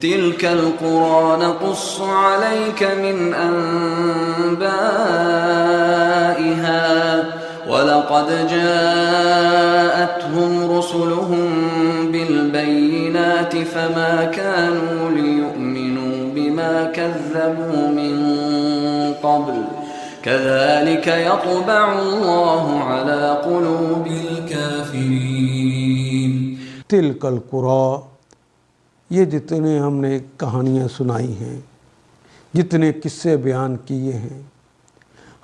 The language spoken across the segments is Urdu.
تلك القرى نقص عليك من أنبائها ولقد جاءتهم رسلهم بالبينات فما كانوا ليؤمنوا بما كذبوا من قبل كذلك يطبع الله على قلوب الكافرين. تلك القرى، یہ جتنے ہم نے کہانیاں سنائی ہیں، جتنے قصے بیان کیے ہیں،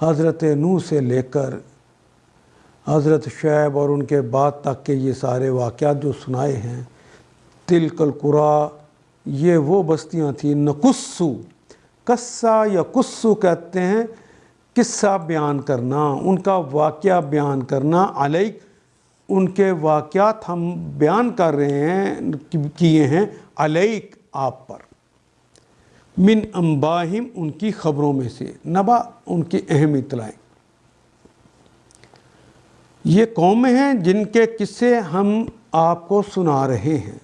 حضرت نوح سے لے کر حضرت شعیب اور ان کے بعد تک کے یہ سارے واقعات جو سنائے ہیں، تلک القرى، یہ وہ بستیاں تھیں، نقصو، قصہ یا قصو کہتے ہیں قصہ بیان کرنا، ان کا واقعہ بیان کرنا، علیک، ان کے واقعات ہم بیان کر رہے ہیں، کیے ہیں، علیک، آپ پر، من انباہم، ان کی خبروں میں سے، نبا، ان کی اہم اطلاعیں. یہ قومیں ہیں جن کے قصے ہم آپ کو سنا رہے ہیں،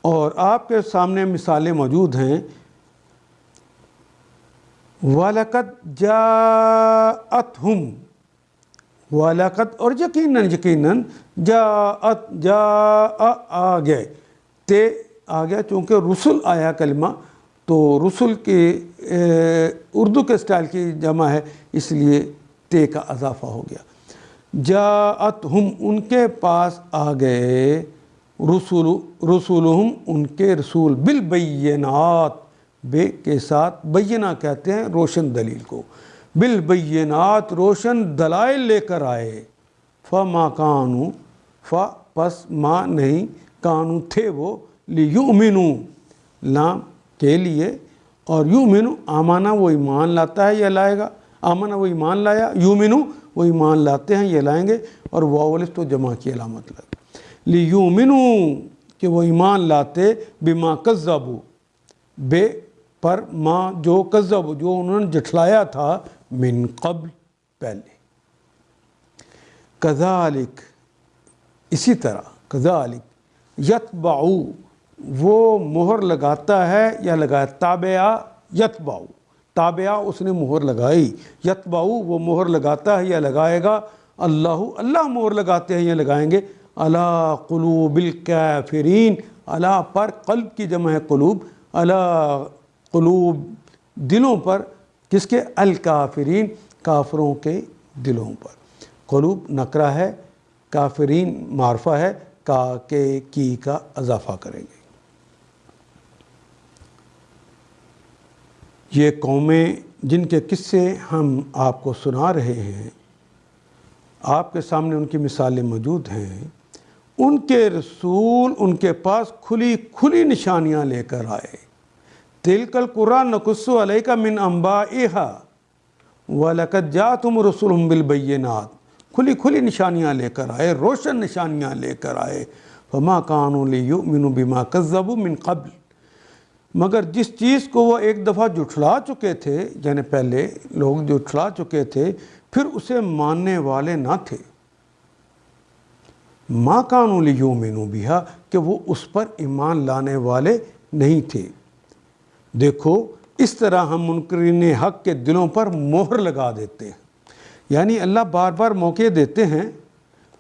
اور آپ کے سامنے مثالیں موجود ہیں. وَلَقَدْ جَاءَتْهُمْ، وَلَقَدْ، اور یقیناً جاء آ گئے، تے آ گیا، چونکہ رسل آیا کلمہ، تو رسل کی اردو کے سٹائل کی جمع ہے، اس لیے تے کا اضافہ ہو گیا. جاءتہم، ان کے پاس آ گئے، رسولہم، ان کے رسول، بالبینات، بے کے ساتھ، بینہ کہتے ہیں روشن دلیل کو، بالبینات، روشن دلائل لے کر آئے. فما کانوا، پس ما نہیں، کانوا تھے وہ، لیؤمنوا، لام کے لیے، اور یؤمنوا، آمانہ وہ ایمان لاتا ہے یا لائے گا، آمانہ وہ ایمان لایا، یؤمنوا وہ ایمان لاتے ہیں یا لائیں گے، اور واو الف تو جمع کی علامت لگا، لیؤمنوا کہ وہ ایمان لاتے، بما کذبوا، بے پر، ما جو کذبوا جو انہوں نے جھٹلایا تھا، من قبل پہلے. کذالک، اسی طرح، کذالک، یتبعو، وہ مہر لگاتا ہے یا لگایا، تابعہ، یتبعو، تابعہ اس نے مہر لگائی، یتبعو وہ مہر لگاتا ہے یا لگائے گا، اللہ مہر لگاتے ہیں یا لگائیں گے، علی قلوب الکافرین، علی پر، قلب کی جمع ہے قلوب، علی قلوب دلوں پر، کس کے، الکافرین کافروں کے دلوں پر. قلوب نکرہ ہے، کافرین معرفہ ہے، کا کے کی کا اضافہ کریں گے. یہ قومیں جن کے قصے ہم آپ کو سنا رہے ہیں، آپ کے سامنے ان کی مثالیں موجود ہیں، ان کے رسول ان کے پاس کھلی کھلی نشانیاں لے کر آئے. تلک القرى نقص علیک من انبائها وَلَقَدْ جَاءَتْهُمْ رُسُلُهُمْ بِالْبَيِّنَاتِ، کھلی کھلی نشانیاں لے کر آئے، روشن نشانیاں لے کر آئے. فَمَا كَانُوا لِيُؤْمِنُوا بِمَا كَذَّبُوا مِنْ قَبْلِ، مگر جس چیز کو وہ ایک دفعہ جھٹلا چکے تھے، یعنی پہلے لوگ جھٹلا چکے تھے، پھر اسے ماننے والے نہ تھے. مَا كَانُوا لِيُؤْمِنُوا بِهَا، کہ وہ اس پر ایمان لانے والے نہیں تھے. دیکھو اس طرح ہم منکرین حق کے دلوں پر مہر لگا دیتے ہیں، یعنی اللہ بار بار موقع دیتے ہیں،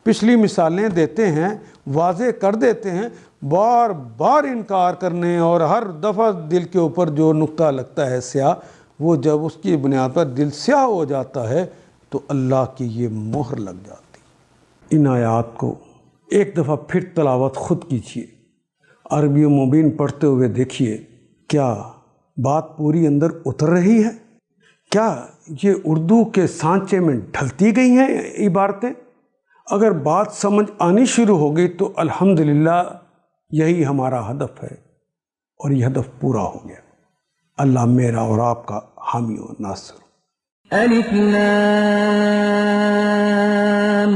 پچھلی مثالیں دیتے ہیں، واضح کر دیتے ہیں، بار بار انکار کرنے، اور ہر دفعہ دل کے اوپر جو نقطہ لگتا ہے سیاہ، وہ جب اس کی بنیاد پر دل سیاہ ہو جاتا ہے تو اللہ کی یہ مہر لگ جاتی. ان آیات کو ایک دفعہ پھر تلاوت خود کیجیے، عربی مبین پڑھتے ہوئے دیکھیے، کیا بات پوری اندر اتر رہی ہے؟ کیا یہ اردو کے سانچے میں ڈھلتی گئی ہیں عبارتیں؟ اگر بات سمجھ آنی شروع ہوگی تو الحمدللہ یہی ہمارا ہدف ہے، اور یہ ہدف پورا ہو گیا. اللہ میرا اور آپ کا حامی و ناصر. الف لام